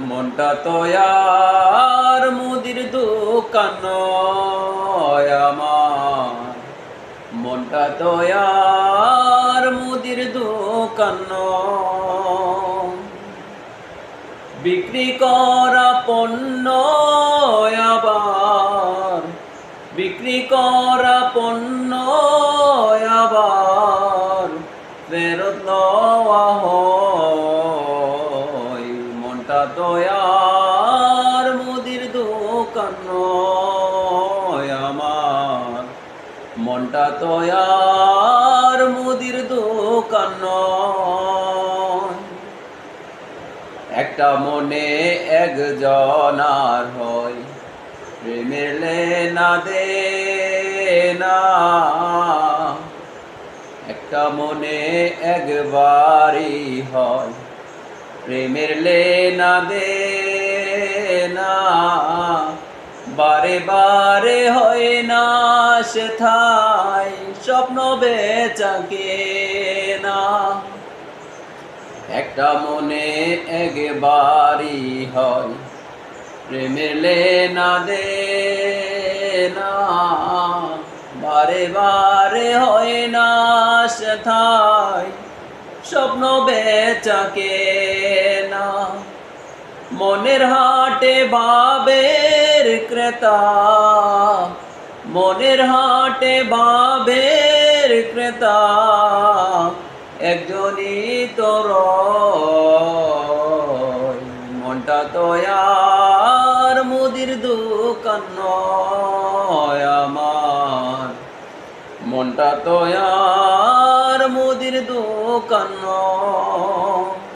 মনটা তো আর মুদির দোকান নয় আমার, মনটা তো আর মুদির দোকান নয়। বিক্রি করা পণ্য আবার, বিক্রি করা পণ্য আবার ফেরত লওয়া হয়। মনটা তো আর মুদির দোকান নয় আমার, মনটা তো আর মুদির দোকান নয়। একটা মনে একজন আর হয়, প্রেমের লেনা দেনা। একটা মনে একবারই হয়, প্রেমের লেনা দেনা। বারে বারে হয় না সেথায় স্বপ্ন বেচা কেনা। একটা মনে একবারই হয়, প্রেমের লেনা দেনা। বারে বারে হয় না সেথায় স্বপ্ন বেচা কেনা। মনের হাটে ভাবের ক্রেতা, মনের হাটে ভাবের ক্রেতা একজনই তো রয়। মনটা তো আর মুদির দোকান নয় আমার, মনটা তো আর মুদির দোকান